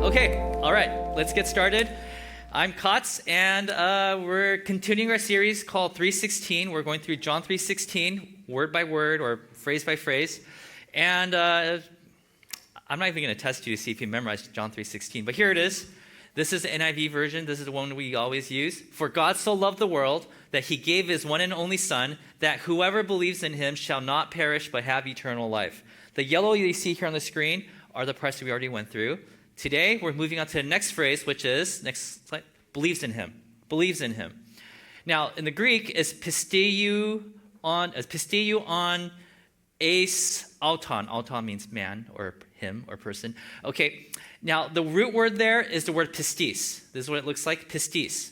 Okay, all right, let's get started. I'm Kotz, and we're continuing our series called 3:16. We're going through John 3:16, word by word or phrase by phrase. And I'm not even going to test you to see if you memorized John 3:16, but here it is. This is the NIV version. This is the one we always use. For God so loved the world that he gave his one and only Son, that whoever believes in him shall not perish but have eternal life. The yellow you see here on the screen are the parts that we already went through. Today, we're moving on to the next phrase, which is, next slide, believes in him. Believes in him. Now, in the Greek, is pisteu on eis auton. Auton means man or him or person. Okay, now the root word there is the word pistis. This is what it looks like, pistis.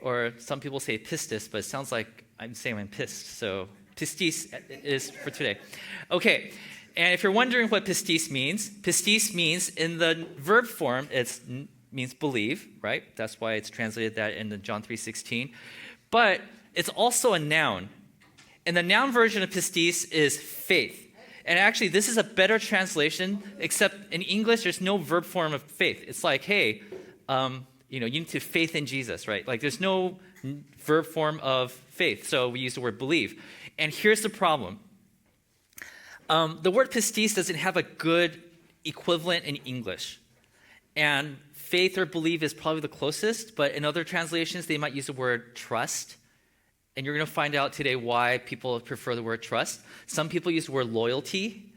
Or some people say pistis, but it sounds like I'm saying I'm pissed. So pistis is for today. Okay. And if you're wondering what pistis means in the verb form, it means believe, right? That's why it's translated that in the John 3:16. But it's also a noun. And the noun version of pistis is faith. And actually, this is a better translation, except in English, there's no verb form of faith. It's like, hey, you need to faith in Jesus, right? Like there's no verb form of faith. So we use the word believe. And here's the problem. The word pistis doesn't have a good equivalent in English. And faith or believe is probably the closest, but in other translations, they might use the word trust. And you're going to find out today why people prefer the word trust. Some people use the word loyalty,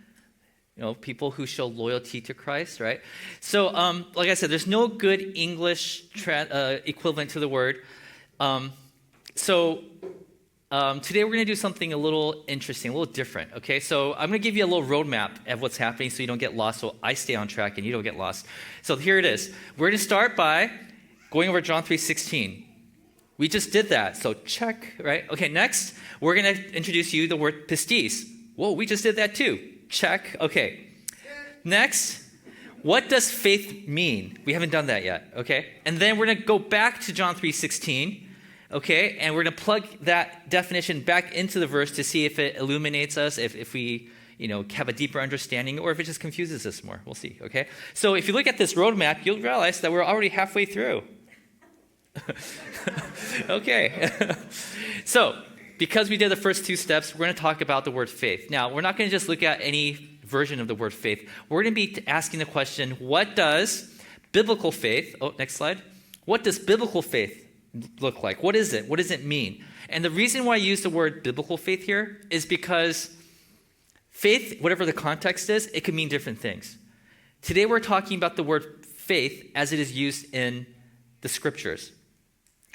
people who show loyalty to Christ, right? So, like I said, there's no good English equivalent to the word. Today we're going to do something a little interesting, a little different, okay? So I'm going to give you a little roadmap of what's happening so you don't get lost, so I stay on track and you don't get lost. So here it is. We're going to start by going over John 3:16. We just did that, so check, right? Okay, next, we're going to introduce you the word pistis. Whoa, we just did that too. Check, okay. Next, what does faith mean? We haven't done that yet, okay? And then we're going to go back to John 3:16. Okay, and we're going to plug that definition back into the verse to see if it illuminates us, if we, have a deeper understanding, or if it just confuses us more. We'll see, okay? So if you look at this roadmap, you'll realize that we're already halfway through. Okay. So because we did the first two steps, we're going to talk about the word faith. Now, we're not going to just look at any version of the word faith. We're going to be asking the question, what does biblical faith, next slide. What does biblical faith look like? What is it? What does it mean? And the reason why I use the word biblical faith here is because faith, whatever the context is, it can mean different things. Today we're talking about the word faith as it is used in the scriptures.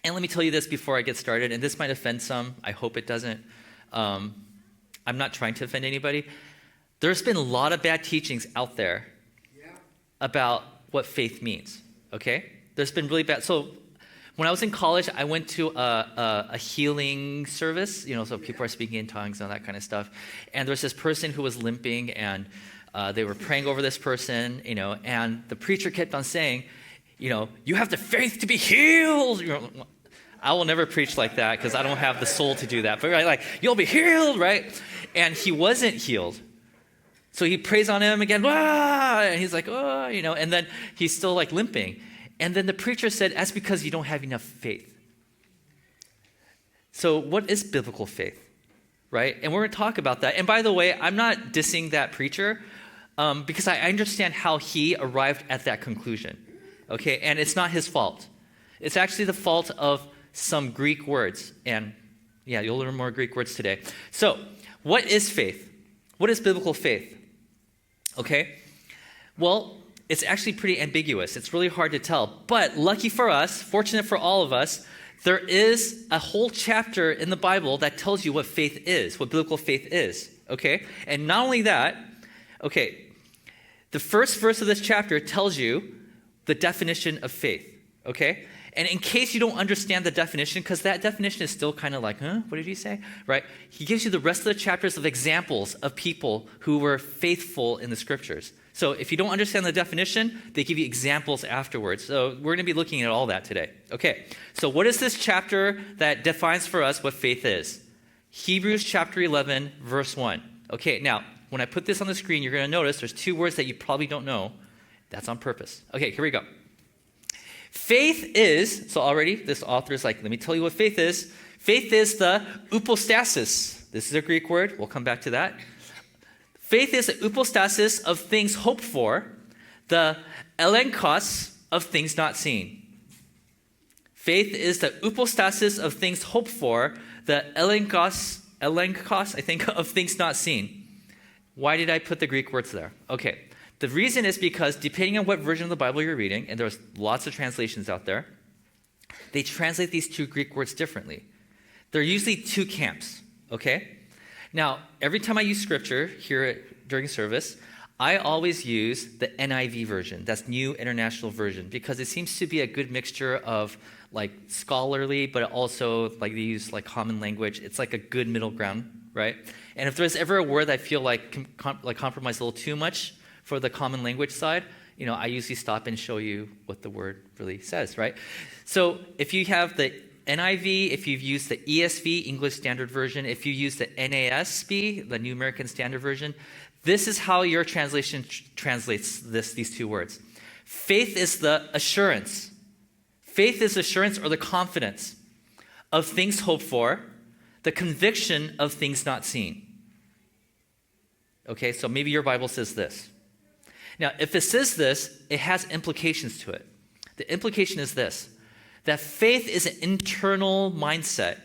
And let me tell you this before I get started, and this might offend some. I hope it doesn't. I'm not trying to offend anybody. There's been a lot of bad teachings out there about what faith means, okay? There's been really bad. So when I was in college, I went to a healing service, so people are speaking in tongues and all that kind of stuff. And there was this person who was limping, and they were praying over this person, and the preacher kept on saying, you have the faith to be healed. I will never preach like that because I don't have the soul to do that. But like, you'll be healed, right? And he wasn't healed. So he prays on him again, ah! And he's like, oh, and then he's still like limping. And then the preacher said, that's because you don't have enough faith. So what is biblical faith, right? And we're going to talk about that. And by the way, I'm not dissing that preacher because I understand how he arrived at that conclusion, okay? And it's not his fault. It's actually the fault of some Greek words. And yeah, you'll learn more Greek words today. So what is faith? What is biblical faith? Okay? Well, it's actually pretty ambiguous. It's really hard to tell. But lucky for us, fortunate for all of us, there is a whole chapter in the Bible that tells you what faith is, what biblical faith is, okay? And not only that, okay, the first verse of this chapter tells you the definition of faith, okay? And in case you don't understand the definition, because that definition is still kind of like, what did he say, right? He gives you the rest of the chapters of examples of people who were faithful in the scriptures. So if you don't understand the definition, they give you examples afterwards. So we're going to be looking at all that today. Okay, so what is this chapter that defines for us what faith is? Hebrews chapter 11, verse 1. Okay, now, when I put this on the screen, you're going to notice there's two words that you probably don't know. That's on purpose. Okay, here we go. Faith is, so already this author is like, let me tell you what faith is. Faith is the upostasis. This is a Greek word. We'll come back to that. Faith is the upostasis of things hoped for, the elenkos of things not seen. Faith is the upostasis of things hoped for, the elenkos, I think, of things not seen. Why did I put the Greek words there? Okay. The reason is because depending on what version of the Bible you're reading, and there's lots of translations out there, they translate these two Greek words differently. There are usually two camps, okay? Now, every time I use scripture here during service, I always use the NIV version. That's New International Version, because it seems to be a good mixture of like scholarly, but also like they use like common language. It's like a good middle ground, right? And if there's ever a word that I feel like compromise a little too much for the common language side, I usually stop and show you what the word really says, right? So if you have the NIV, if you've used the ESV, English Standard Version, if you use the NASB, the New American Standard Version, this is how your translation translates these two words. Faith is the assurance. Faith is assurance or the confidence of things hoped for, the conviction of things not seen. Okay, so maybe your Bible says this. Now, if it says this, it has implications to it. The implication is this, that faith is an internal mindset.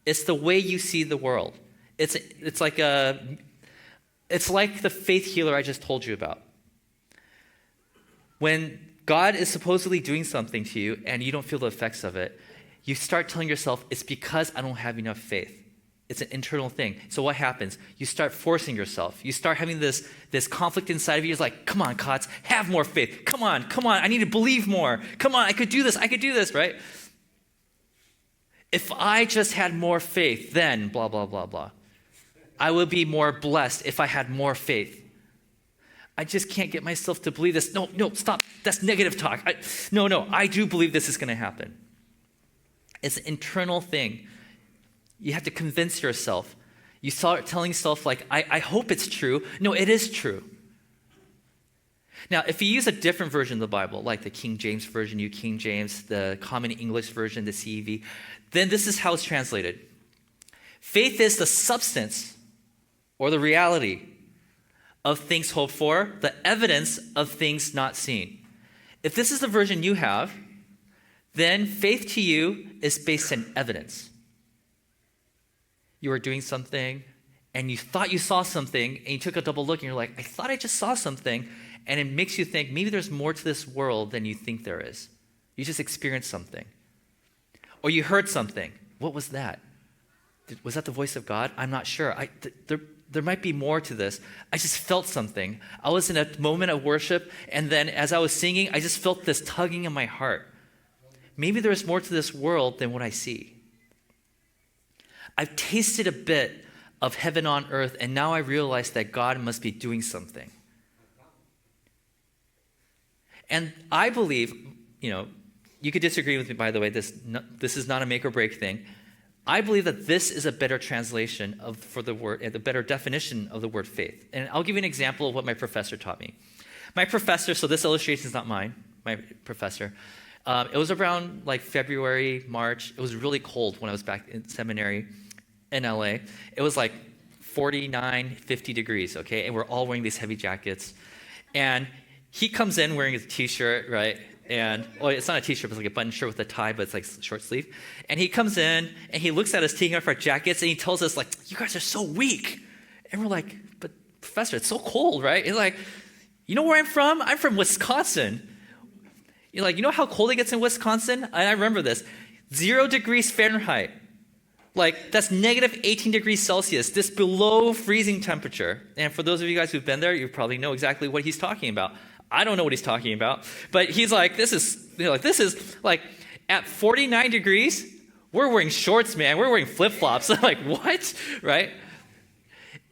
It's the way you see the world. It's like the faith healer I just told you about. When God is supposedly doing something to you and you don't feel the effects of it, you start telling yourself, it's because I don't have enough faith. It's an internal thing. So what happens? You start forcing yourself. You start having this conflict inside of you. It's like, come on, Kotz, have more faith. Come on, I need to believe more. Come on, I could do this, right? If I just had more faith, then blah, blah, blah, blah. I would be more blessed if I had more faith. I just can't get myself to believe this. No, stop. That's negative talk. I do believe this is going to happen. It's an internal thing. You have to convince yourself. You start telling yourself, like, I hope it's true. No, it is true. Now, if you use a different version of the Bible, like the King James Version, New King James, the Common English Version, the CEV, then this is how it's translated. Faith is the substance or the reality of things hoped for, the evidence of things not seen. If this is the version you have, then faith to you is based on evidence. You were doing something, and you thought you saw something, and you took a double look, and you're like, I thought I just saw something, and it makes you think maybe there's more to this world than you think there is. You just experienced something. Or you heard something. What was that? Was that the voice of God? I'm not sure. There might be more to this. I just felt something. I was in a moment of worship, and then as I was singing, I just felt this tugging in my heart. Maybe there's more to this world than what I see. I've tasted a bit of heaven on earth, and now I realize that God must be doing something. And I believe, you could disagree with me, by the way, this is not a make or break thing. I believe that this is a better translation for the word, the better definition of the word faith. And I'll give you an example of what my professor taught me. My professor, so this illustration is not mine, my professor. It was around like February, March. It was really cold when I was back in seminary in LA. It was like 49, 50 degrees, okay? And we're all wearing these heavy jackets. And he comes in wearing his t-shirt, right? And, it's not a t-shirt, it's like a button shirt with a tie, but it's like short sleeve. And he comes in and he looks at us taking off our jackets and he tells us like, you guys are so weak. And we're like, but professor, it's so cold, right? He's like, you know where I'm from? I'm from Wisconsin. You're like, you know how cold it gets in Wisconsin? And I remember this, 0 degrees Fahrenheit. Like, that's negative 18 degrees Celsius, this below freezing temperature. And for those of you guys who've been there, you probably know exactly what he's talking about. I don't know what he's talking about. But he's like, this is like, at 49 degrees, we're wearing shorts, man. We're wearing flip-flops. I'm like, what? Right?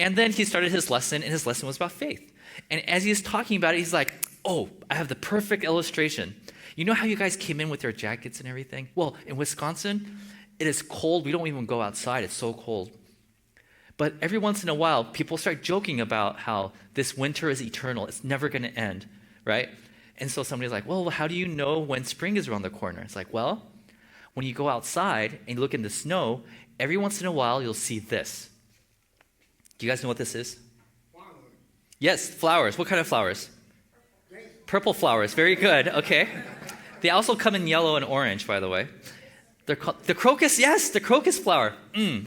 And then he started his lesson, and his lesson was about faith. And as he was talking about it, he's like, oh, I have the perfect illustration. You know how you guys came in with your jackets and everything? Well, in Wisconsin, it is cold. We don't even go outside. It's so cold. But every once in a while, people start joking about how this winter is eternal. It's never going to end, right? And so somebody's like, well, how do you know when spring is around the corner? It's like, well, when you go outside and you look in the snow, every once in a while you'll see this. Do you guys know what this is? Flowers. Yes, flowers. What kind of flowers? Purple flowers. Very good. Okay. They also come in yellow and orange, by the way. They're called the crocus. Yes, the crocus flower.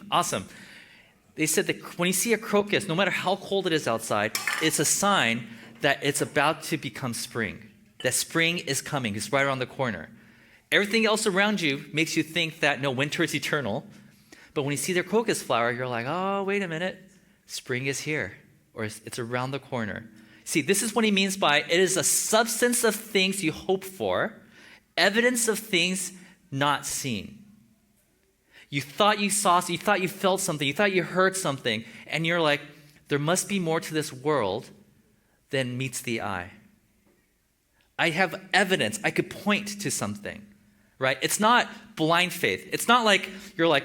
Awesome. They said that when you see a crocus, no matter how cold it is outside, it's a sign that it's about to become spring. That spring is coming. It's right around the corner. Everything else around you makes you think that, no, winter is eternal. But when you see the crocus flower, you're like, oh, wait a minute. Spring is here, or it's around the corner. See, this is what he means by it is a substance of things you hope for, evidence of things not seen. You thought you saw, you thought you felt something, you thought you heard something, and you're like, there must be more to this world than meets the eye. I have evidence. I could point to something, right? It's not blind faith. It's not like you're like,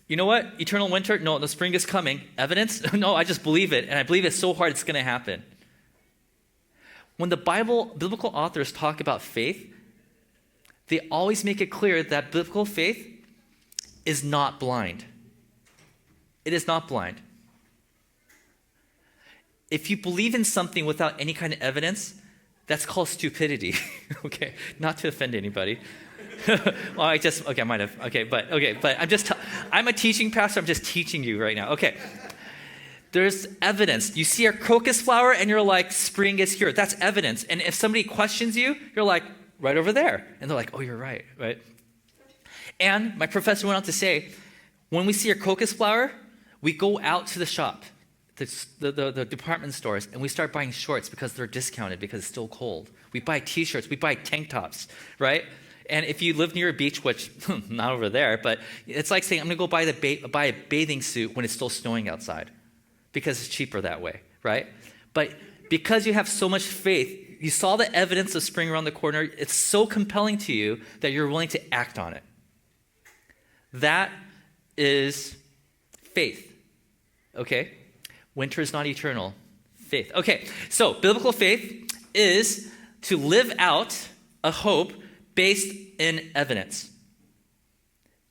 you know what? Eternal winter? No, the spring is coming. Evidence? No, I just believe it. And I believe it so hard it's going to happen. When the biblical authors talk about faith, they always make it clear that biblical faith is not blind. It is not blind. If you believe in something without any kind of evidence, that's called stupidity. Okay, not to offend anybody. Well, I might have. But I'm a teaching pastor. I'm just teaching you right now. Okay. There's evidence. You see a crocus flower and you're like, spring is here. That's evidence. And if somebody questions you, you're like, right over there. And they're like, oh, you're right, right? And my professor went on to say, when we see a crocus flower, we go out to the shop, the department stores, and we start buying shorts because they're discounted because it's still cold. We buy t-shirts, we buy tank tops, right? And if you live near a beach, which not over there, but it's like saying, I'm going to go buy a bathing suit when it's still snowing outside because it's cheaper that way, right? But because you have so much faith, you saw the evidence of spring around the corner, it's so compelling to you that you're willing to act on it. That is faith, okay? Winter is not eternal. Faith. Okay, so biblical faith is to live out a hope based in evidence.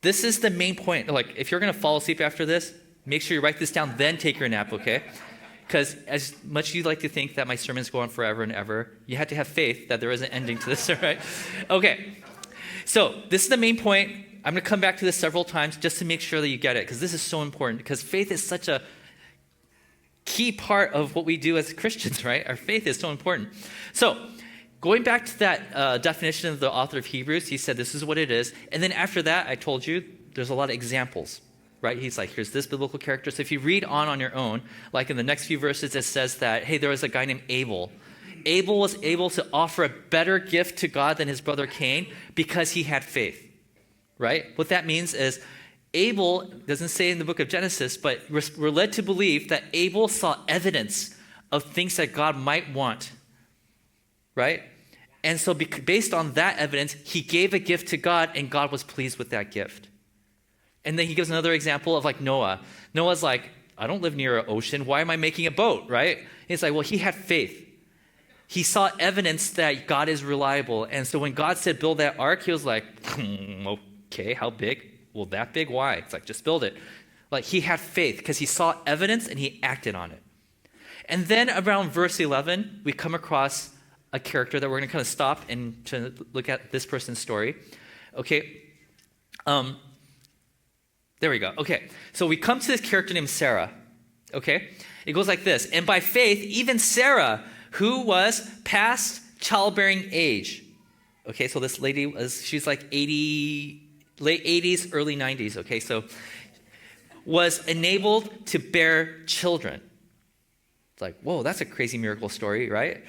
This is the main point. Like, if you're going to fall asleep after this, make sure you write this down, then take your nap, okay? Because as much as you like to think that my sermons go on forever and ever, you have to have faith that there is an ending to this, all right? Okay, so this is the main point. I'm going to come back to this several times just to make sure that you get it, because this is so important, because faith is such a key part of what we do as Christians, right? Our faith is so important. So, going back to that definition of the author of Hebrews, he said this is what it is. And then after that, I told you, there's a lot of examples, right? He's like, here's this biblical character. So if you read on your own, like in the next few verses, it says that, hey, there was a guy named Abel. Abel was able to offer a better gift to God than his brother Cain because he had faith, right? What that means is Abel, doesn't say in the book of Genesis, but we're led to believe that Abel saw evidence of things that God might want, right? And so based on that evidence, he gave a gift to God, and God was pleased with that gift. And then he gives another example of like Noah. Noah's like, I don't live near an ocean. Why am I making a boat, right? He's like, well, he had faith. He saw evidence that God is reliable. And so when God said build that ark, he was like, okay, how big? Well, that big? Why? It's like, just build it. Like, he had faith because he saw evidence and he acted on it. And then around verse 11, we come across a character that we're going to kind of stop and to look at this person's story. Okay. There we go. Okay. So we come to this character named Sarah. Okay. It goes like this. And by faith, even Sarah, who was past childbearing age. Okay. So this lady she's like 80, late 80s, early 90s. Okay. So was enabled to bear children. It's like, whoa, that's a crazy miracle story, right?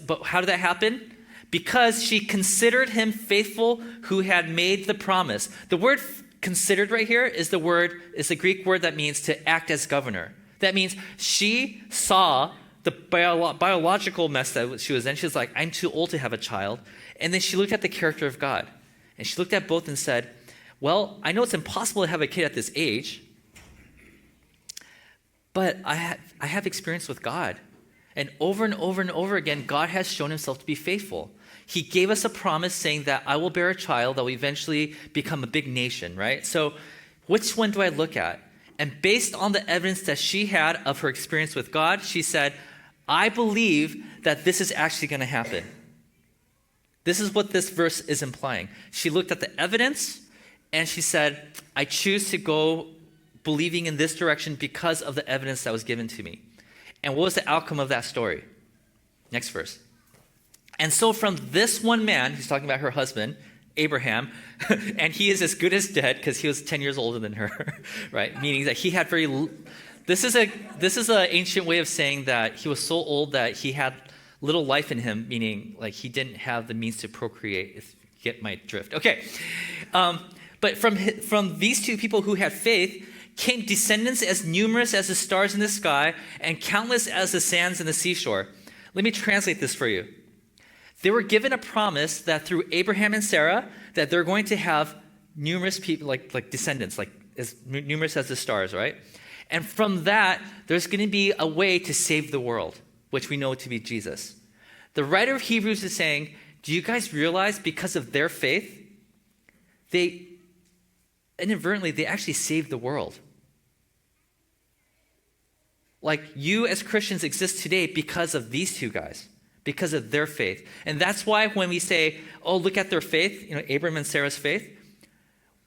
But how did that happen? Because she considered him faithful who had made the promise. The word considered right here is the Greek word that means to act as governor. That means she saw the biological mess that she was in. She was like, I'm too old to have a child. And then she looked at the character of God. And she looked at both and said, well, I know it's impossible to have a kid at this age, but I have experience with God. And over again, God has shown himself to be faithful. He gave us a promise saying that I will bear a child that will eventually become a big nation, right? So which one do I look at? And based on the evidence that she had of her experience with God, she said, I believe that this is actually going to happen. This is what this verse is implying. She looked at the evidence and she said, I choose to go believing in this direction because of the evidence that was given to me. And what was the outcome of that story? Next verse. And so from this one man, he's talking about her husband, Abraham, and he is as good as dead because he was 10 years older than her, right? Meaning that he had this is an ancient way of saying that he was so old that he had little life in him, meaning like he didn't have the means to procreate, if you get my drift. Okay. But from these two people who had faith came descendants as numerous as the stars in the sky and countless as the sands in the seashore. Let me translate this for you. They were given a promise that through Abraham and Sarah, that they're going to have numerous people, like descendants, like as numerous as the stars, right? And from that, there's going to be a way to save the world, which we know to be Jesus. The writer of Hebrews is saying, do you guys realize because of their faith, they inadvertently, they actually saved the world. Like you as Christians exist today because of these two guys, because of their faith. And that's why when we say, oh, look at their faith, Abraham and Sarah's faith,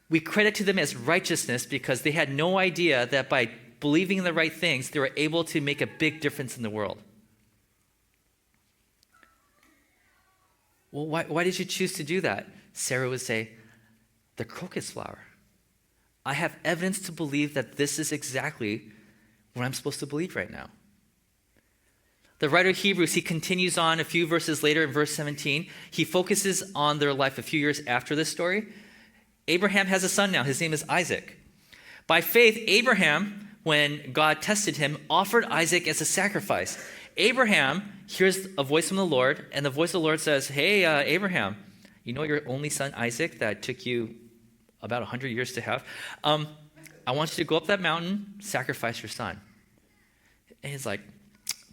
we credit to them as righteousness because they had no idea that by believing in the right things, they were able to make a big difference in the world. Well, why did you choose to do that? Sarah would say, the crocus flower. I have evidence to believe that this is exactly what I'm supposed to believe right now. The writer of Hebrews, he continues on a few verses later in verse 17. He focuses on their life a few years after this story. Abraham has a son now. His name is Isaac. By faith, Abraham, when God tested him, offered Isaac as a sacrifice. Abraham hears a voice from the Lord, and the voice of the Lord says, hey, Abraham, you know your only son Isaac that took you about 100 years to have? I want you to go up that mountain, sacrifice your son. And he's like,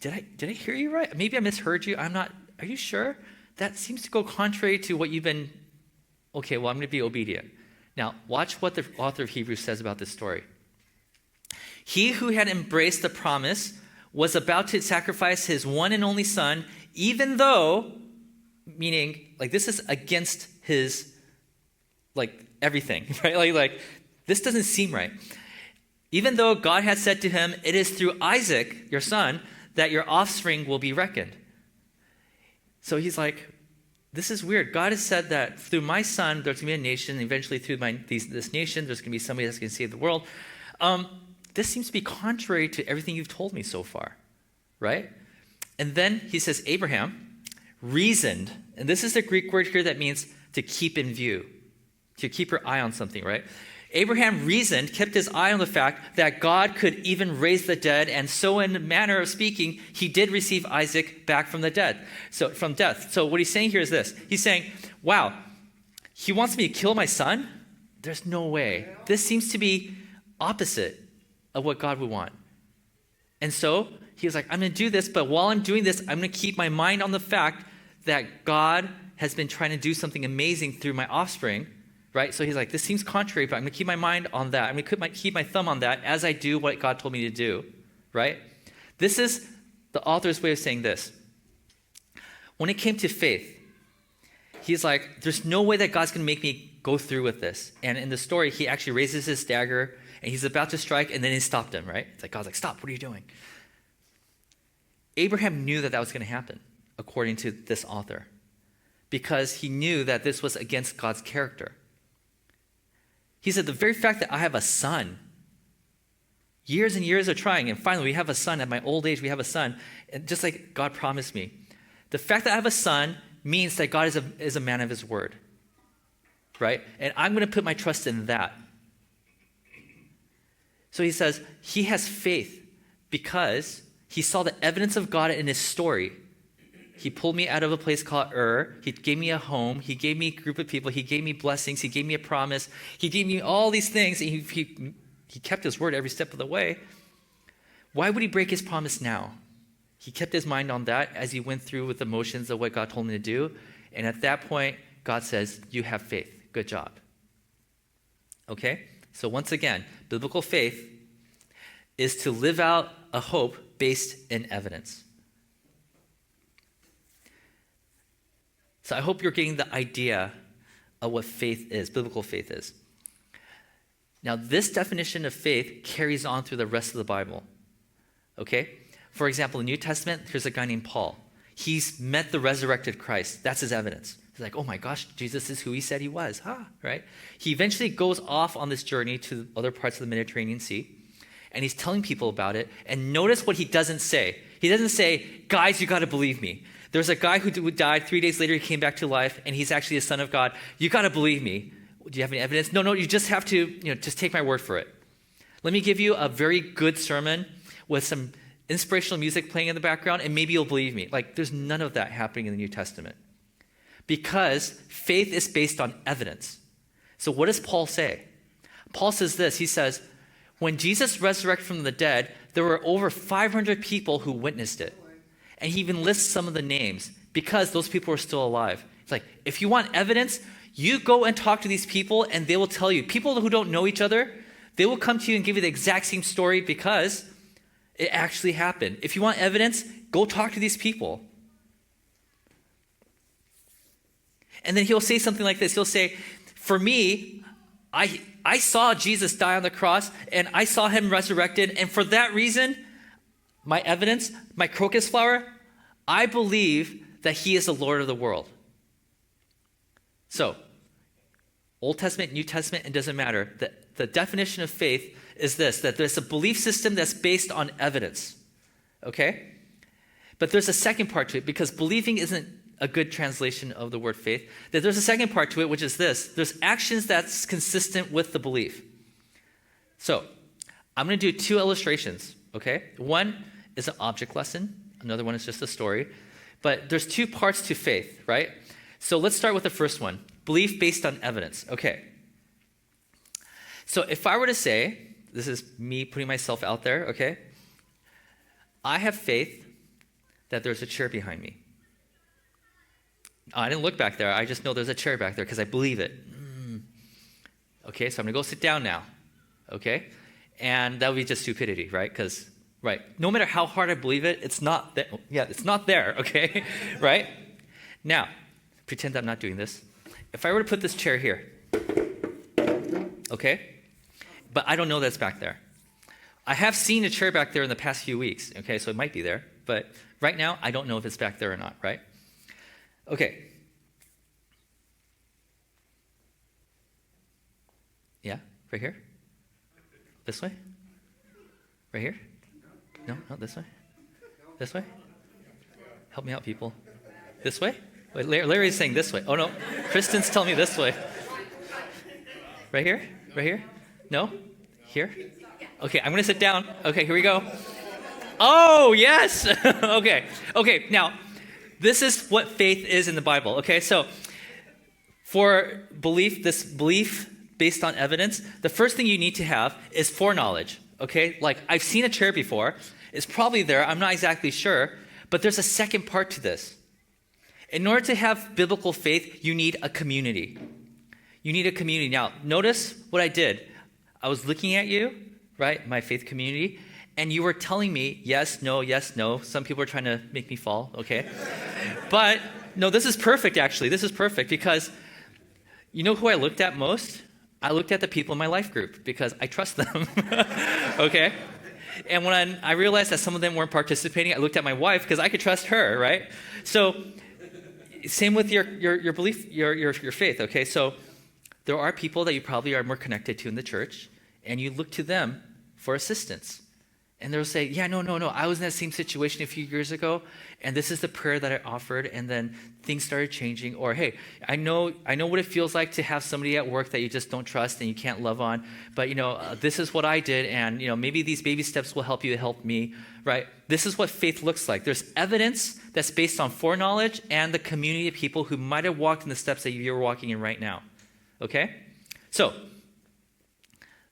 did I hear you right? Maybe I misheard you. Are you sure? That seems to go contrary to what you've been, okay, well, I'm going to be obedient. Now, watch what the author of Hebrews says about this story. He who had embraced the promise was about to sacrifice his one and only son, even though, meaning, like, this is against his, like, everything, right? Like, this doesn't seem right. Even though God had said to him, it is through Isaac, your son, that your offspring will be reckoned. So he's like, this is weird. God has said that through my son, there's going to be a nation. Eventually, through this nation, there's going to be somebody that's going to save the world. This seems to be contrary to everything you've told me so far, right? And then he says, Abraham reasoned. And this is the Greek word here that means to keep in view, to keep your eye on something, right? Abraham reasoned, kept his eye on the fact that God could even raise the dead, and so in a manner of speaking, he did receive Isaac back from the dead, from death. So what he's saying here is this. He's saying, wow, he wants me to kill my son? There's no way. This seems to be opposite of what God would want. And so he was like, I'm going to do this, but while I'm doing this, I'm going to keep my mind on the fact that God has been trying to do something amazing through my offspring. Right? So he's like, this seems contrary, but I'm going to keep my mind on that. I'm going to keep my thumb on that as I do what God told me to do. Right? This is the author's way of saying this. When it came to faith, he's like, there's no way that God's going to make me go through with this. And in the story, he actually raises his dagger, and he's about to strike, and then he stopped him, right? It's like, God's like, stop, what are you doing? Abraham knew that was going to happen, according to this author, because he knew that this was against God's character. He said, the very fact that I have a son, years and years of trying, and finally we have a son. At my old age, we have a son, and just like God promised me. The fact that I have a son means that God is a man of his word, right? And I'm going to put my trust in that. So he says, he has faith because he saw the evidence of God in his story. He pulled me out of a place called Ur. He gave me a home. He gave me a group of people. He gave me blessings. He gave me a promise. He gave me all these things. And he kept his word every step of the way. Why would he break his promise now? He kept his mind on that as he went through with the motions of what God told him to do. And at that point, God says, you have faith. Good job. Okay? So once again, biblical faith is to live out a hope based in evidence. So I hope you're getting the idea of what faith is, biblical faith is. Now, this definition of faith carries on through the rest of the Bible. Okay? For example, in the New Testament, there's a guy named Paul. He's met the resurrected Christ. That's his evidence. He's like, oh my gosh, Jesus is who he said he was, right? He eventually goes off on this journey to other parts of the Mediterranean Sea, and he's telling people about it. And notice what he doesn't say. He doesn't say, guys, you got to believe me. There's a guy who died. 3 days later, he came back to life, and he's actually a son of God. You got to believe me. Do you have any evidence? No, you just have to, just take my word for it. Let me give you a very good sermon with some inspirational music playing in the background, and maybe you'll believe me. Like, there's none of that happening in the New Testament. Because faith is based on evidence. So what does Paul say? Paul says this. He says, when Jesus resurrected from the dead, there were over 500 people who witnessed it. And he even lists some of the names because those people were still alive. It's like, if you want evidence, you go and talk to these people and they will tell you. People who don't know each other, they will come to you and give you the exact same story because it actually happened. If you want evidence, go talk to these people. And then he'll say something like this. He'll say, for me, I saw Jesus die on the cross and I saw him resurrected. And for that reason, my evidence, my crocus flower, I believe that he is the Lord of the world. So, Old Testament, New Testament, it doesn't matter. The definition of faith is this, that there's a belief system that's based on evidence. Okay? But there's a second part to it because believing isn't a good translation of the word faith. That there's a second part to it, which is this. There's actions that's consistent with the belief. So, I'm going to do 2 illustrations, okay? One is an object lesson. Another one is just a story. But there's 2 parts to faith, right? So let's start with the first one. Belief based on evidence. Okay. So if I were to say, this is me putting myself out there, okay? I have faith that there's a chair behind me. I didn't look back there. I just know there's a chair back there because I believe it. Okay, so I'm going to go sit down now. Okay? And that would be just stupidity, right? Because, right, no matter how hard I believe it, it's not there. Yeah, it's not there, okay? Right? Now, pretend I'm not doing this. If I were to put this chair here, okay? But I don't know that's back there. I have seen a chair back there in the past few weeks, okay? So it might be there. But right now, I don't know if it's back there or not, right? Okay. Yeah, right here? This way? Right here? No, this way? This way? Help me out, people. This way? Wait, Larry's saying this way. Oh, no. Kristen's telling me this way. Right here? Right here? No? Here? Okay, I'm going to sit down. Okay, here we go. Oh, yes! Okay, now, this is what faith is in the Bible, okay? So, for belief, this belief based on evidence, the first thing you need to have is foreknowledge, okay? Like, I've seen a chair before. It's probably there. I'm not exactly sure. But there's a second part to this. In order to have biblical faith, you need a community. You need a community. Now, notice what I did. I was looking at you, right, my faith community, and you were telling me yes, no, yes, no. Some people are trying to make me fall, okay? But, no, this is perfect, actually. This is perfect because you know who I looked at most? I looked at the people in my life group because I trust them, okay? And when I realized that some of them weren't participating, I looked at my wife because I could trust her, right? So, same with your belief, your faith, okay? So, there are people that you probably are more connected to in the church, and you look to them for assistance. And they'll say, yeah, no, I was in that same situation a few years ago, and this is the prayer that I offered, and then things started changing. Or, hey, I know what it feels like to have somebody at work that you just don't trust and you can't love on, but, this is what I did, and, maybe these baby steps will help you help me, right? This is what faith looks like. There's evidence that's based on foreknowledge and the community of people who might have walked in the steps that you're walking in right now, okay? So,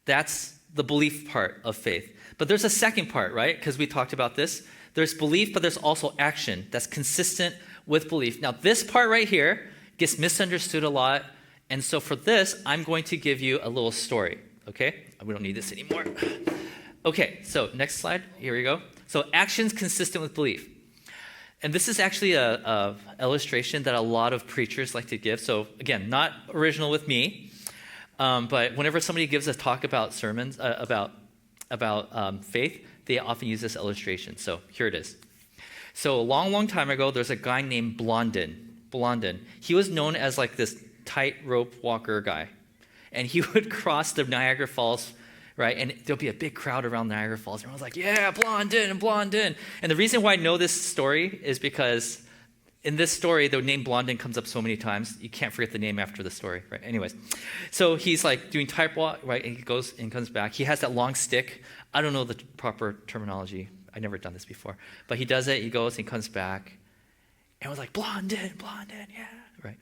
that's the belief part of faith. But there's a second part, right? Because we talked about this. There's belief, but there's also action that's consistent with belief. Now, this part right here gets misunderstood a lot. And so for this, I'm going to give you a little story, okay? We don't need this anymore. Okay, so next slide. Here we go. So actions consistent with belief. And this is actually a illustration that a lot of preachers like to give. So again, not original with me, but whenever somebody gives a talk about sermons, about faith, they often use this illustration. So here it is. So a long, long time ago, there's a guy named Blondin. He was known as like this tightrope walker guy. And he would cross the Niagara Falls, right? And there'll be a big crowd around Niagara Falls. Everyone's like, yeah, Blondin. And the reason why I know this story is because in this story, the name Blondin comes up so many times, you can't forget the name after the story, right? Anyways, so he's like doing tightrope, right? And he goes and comes back. He has that long stick. I don't know the proper terminology. I've never done this before. But he does it. He goes and he comes back. And I was like, Blondin, yeah, right?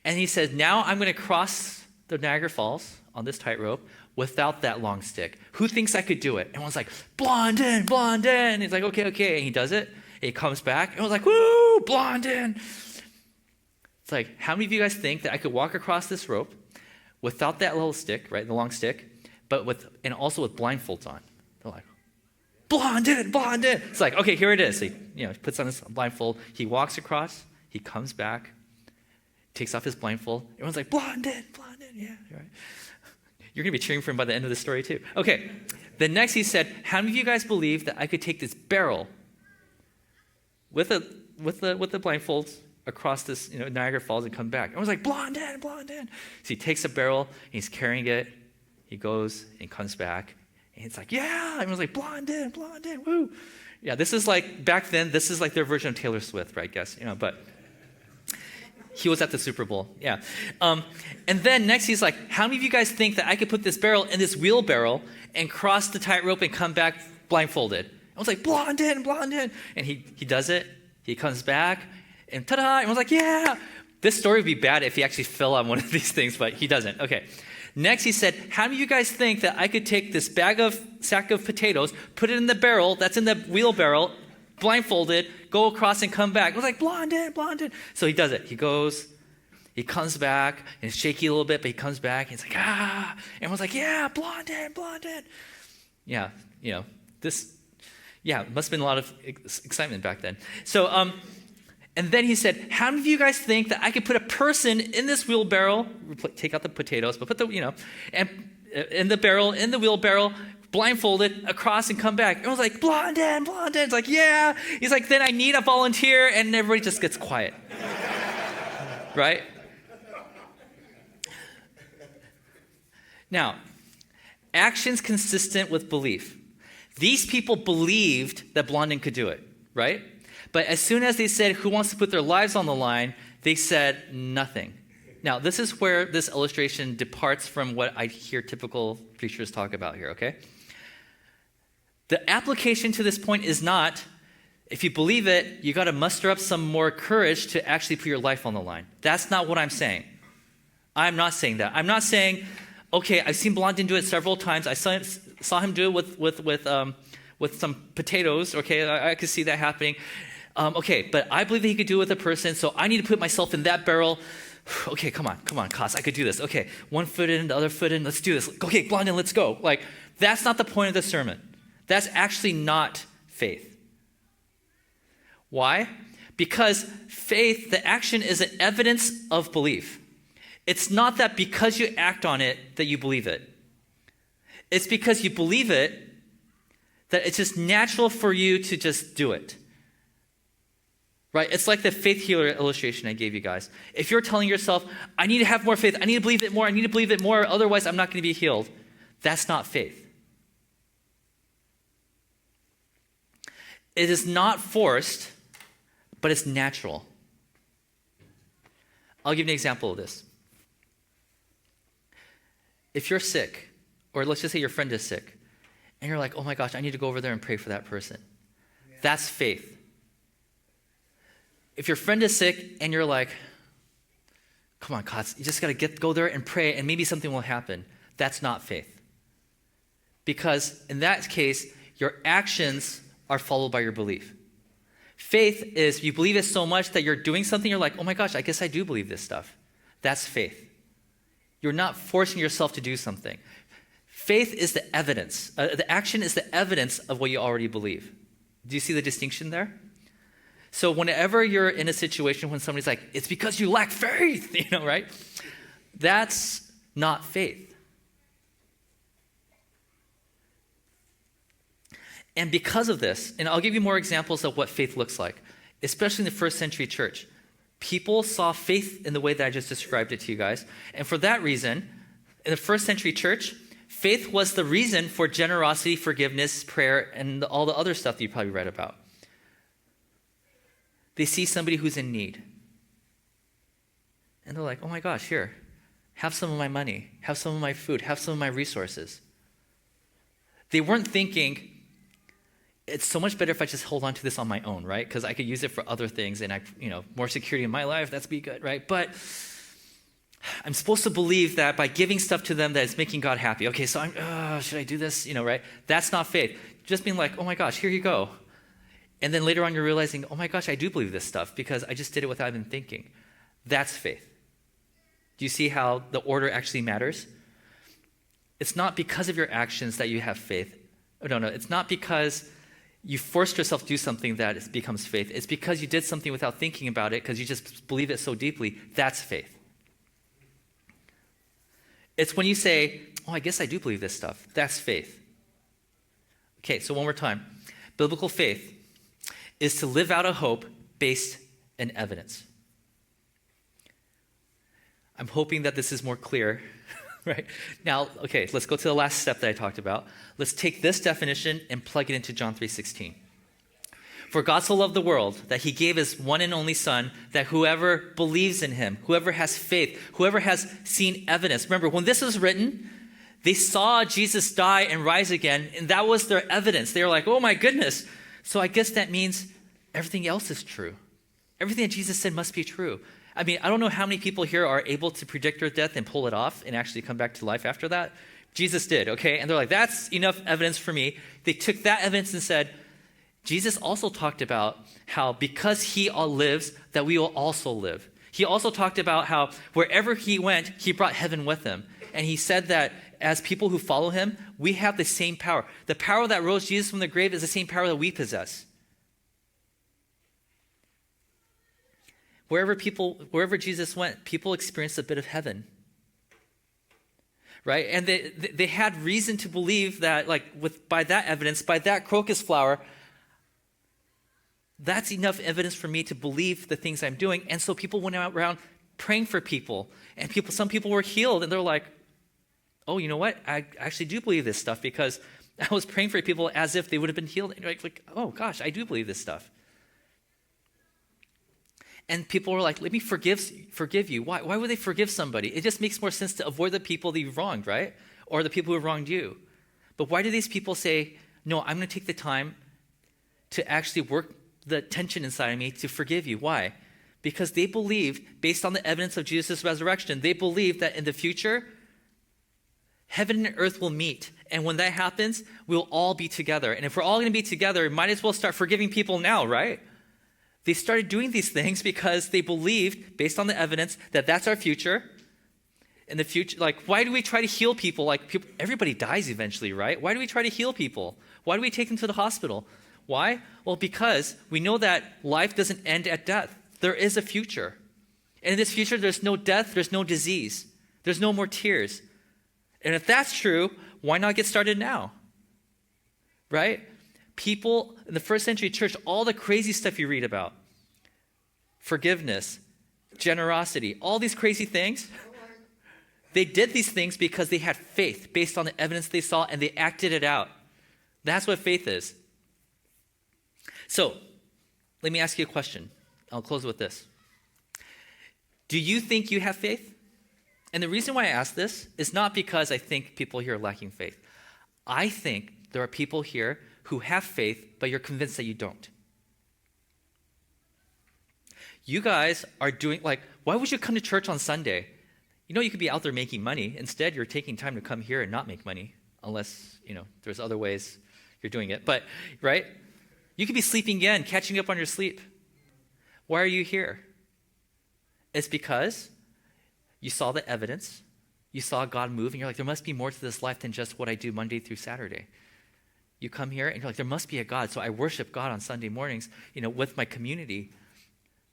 And he says, now I'm going to cross the Niagara Falls on this tightrope without that long stick. Who thinks I could do it? Everyone's like, Blondin. He's like, okay. And he does it. And he comes back. And I was like, woo, Blondin. It's like, how many of you guys think that I could walk across this rope without that little stick, right, the long stick, but and also with blindfolds on? They're like, Blondin. It's like, okay, here it is. He puts on his blindfold. He walks across. He comes back. Takes off his blindfold. Everyone's like, Blondin, yeah, right. You're going to be cheering for him by the end of the story too. Okay, then next he said, how many of you guys believe that I could take this barrel with the blindfolds across this Niagara Falls and come back? Everyone's like, Blondin. So he takes a barrel, and he's carrying it. He goes and comes back, and it's like, yeah. Everyone's like, Blondin, woo. Yeah, this is like, back then, this is like their version of Taylor Swift, right, I guess, but he was at the Super Bowl, yeah. And then next he's like, how many of you guys think that I could put this barrel in this wheelbarrow and cross the tightrope and come back blindfolded? I was like, Blondin. And he does it. He comes back, and ta-da! Everyone's like, yeah. This story would be bad if he actually fell on one of these things, but he doesn't. Okay. Next he said, how many of you guys think that I could take this sack of potatoes, put it in the barrel that's in the wheelbarrow, blindfolded, go across and come back? I was like, Blondin. So he does it. He goes, he comes back, and it's shaky a little bit, but he comes back, and he's like, ah. Everyone's like, yeah, Blondin. Yeah, it must have been a lot of excitement back then. So, and then he said, how many of you guys think that I could put a person in this wheelbarrow, take out the potatoes, but put and in the barrel, in the wheelbarrow, blindfolded, across and come back? Everyone's like, Blondin. It's like, yeah. He's like, then I need a volunteer, and everybody just gets quiet. Right? Now, actions consistent with belief. These people believed that Blondin could do it, right? But as soon as they said, who wants to put their lives on the line, they said nothing. Now, this is where this illustration departs from what I hear typical preachers talk about here, okay? The application to this point is not, if you believe it, you got to muster up some more courage to actually put your life on the line. That's not what I'm saying. I'm not saying that. I'm not saying, okay, I've seen Blondin do it several times. I saw him do it with some potatoes. Okay, I could see that happening. Okay, but I believe that he could do it with a person, so I need to put myself in that barrel. Okay, come on, Kos, I could do this. Okay, one foot in, the other foot in, let's do this. Okay, Blondin, let's go. Like, that's not the point of the sermon. That's actually not faith. Why? Because faith, the action, is an evidence of belief. It's not that because you act on it that you believe it. It's because you believe it that it's just natural for you to just do it. Right? It's like the faith healer illustration I gave you guys. If you're telling yourself, I need to have more faith, I need to believe it more, otherwise I'm not going to be healed, that's not faith. It is not forced, but it's natural. I'll give you an example of this. If you're sick, or let's just say your friend is sick, and you're like, oh my gosh, I need to go over there and pray for that person. Yeah. That's faith. If your friend is sick and you're like, come on, Kotz, you just got to go there and pray and maybe something will happen. That's not faith. Because in that case, your actions are followed by your belief. Faith is you believe it so much that you're doing something, you're like, oh my gosh, I guess I do believe this stuff. That's faith. You're not forcing yourself to do something. Faith is the evidence. The action is the evidence of what you already believe. Do you see the distinction there? So whenever you're in a situation when somebody's like, it's because you lack faith, right? That's not faith. And because of this, and I'll give you more examples of what faith looks like, especially in the first century church. People saw faith in the way that I just described it to you guys. And for that reason, in the first century church, faith was the reason for generosity, forgiveness, prayer, and all the other stuff that you probably read about. They see somebody who's in need. And they're like, oh my gosh, here, have some of my money, have some of my food, have some of my resources. They weren't thinking, it's so much better if I just hold on to this on my own, right? Because I could use it for other things and more security in my life, that's be good, right? But I'm supposed to believe that by giving stuff to them that it's making God happy. Okay, so should I do this? Right? That's not faith. Just being like, oh my gosh, here you go. And then later on you're realizing, oh my gosh, I do believe this stuff because I just did it without even thinking. That's faith. Do you see how the order actually matters? It's not because of your actions that you have faith. No, it's not because you forced yourself to do something that it becomes faith. It's because you did something without thinking about it because you just believe it so deeply. That's faith. It's when you say, oh, I guess I do believe this stuff. That's faith. Okay, so one more time. Biblical faith is to live out a hope based in evidence. I'm hoping that this is more clear, right? Now, okay, let's go to the last step that I talked about. Let's take this definition and plug it into John 3:16. For God so loved the world that he gave his one and only son, that whoever believes in him, whoever has faith, whoever has seen evidence. Remember, when this was written, they saw Jesus die and rise again, and that was their evidence. They were like, oh my goodness. So I guess that means everything else is true. Everything that Jesus said must be true. I mean, I don't know how many people here are able to predict their death and pull it off and actually come back to life after that. Jesus did, okay? And they're like, that's enough evidence for me. They took that evidence and said, Jesus also talked about how because he lives, that we will also live. He also talked about how wherever he went, he brought heaven with him. And he said that as people who follow him, we have the same power. The power that rose Jesus from the grave is the same power that we possess. Wherever Jesus went, people experienced a bit of heaven. Right? And they had reason to believe that, by that evidence, by that crocus flower, that's enough evidence for me to believe the things I'm doing. And so people went around praying for people. And some people were healed. And they're like, oh, you know what? I actually do believe this stuff because I was praying for people as if they would have been healed. And like, oh, gosh, I do believe this stuff. And people were like, let me forgive you. Why would they forgive somebody? It just makes more sense to avoid the people that you've wronged, right? Or the people who have wronged you. But why do these people say, no, I'm going to take the time to actually work the tension inside of me to forgive you? Why? Because they believed, based on the evidence of Jesus' resurrection, they believed that in the future, heaven and earth will meet. And when that happens, we'll all be together. And if we're all going to be together, might as well start forgiving people now, right? They started doing these things because they believed, based on the evidence, that that's our future. In the future, why do we try to heal people? Everybody dies eventually, right? Why do we try to heal people? Why do we take them to the hospital? Why? Well, because we know that life doesn't end at death. There is a future. And in this future, there's no death, there's no disease. There's no more tears. And if that's true, why not get started now? Right? People in the first century church, all the crazy stuff you read about, forgiveness, generosity, all these crazy things, they did these things because they had faith based on the evidence they saw and they acted it out. That's what faith is. So, let me ask you a question. I'll close with this. Do you think you have faith? And the reason why I ask this is not because I think people here are lacking faith. I think there are people here who have faith, but you're convinced that you don't. You guys are doing, why would you come to church on Sunday? You could be out there making money. Instead, you're taking time to come here and not make money, unless, there's other ways you're doing it. But, right? You could be sleeping in, catching up on your sleep. Why are you here? It's because you saw the evidence. You saw God move, and you're like, there must be more to this life than just what I do Monday through Saturday. You come here, and you're like, there must be a God, so I worship God on Sunday mornings, with my community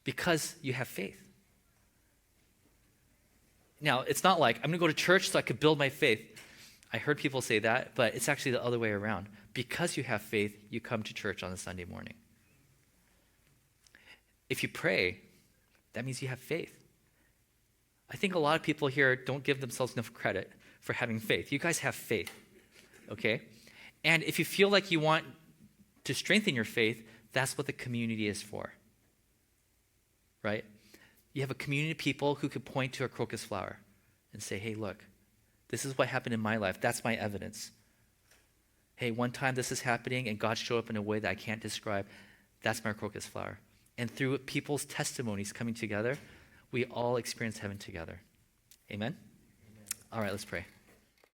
because you have faith. Now, it's not like, I'm going to go to church so I could build my faith. I heard people say that, but it's actually the other way around. Because you have faith, you come to church on a Sunday morning. If you pray, that means you have faith. I think a lot of people here don't give themselves enough credit for having faith. You guys have faith, okay? And if you feel like you want to strengthen your faith, that's what the community is for, right? You have a community of people who could point to a crocus flower and say, hey, look, this is what happened in my life. That's my evidence. Hey, one time this is happening and God showed up in a way that I can't describe. That's my crocus flower. And through people's testimonies coming together, we all experience heaven together. Amen? Amen. All right, let's pray.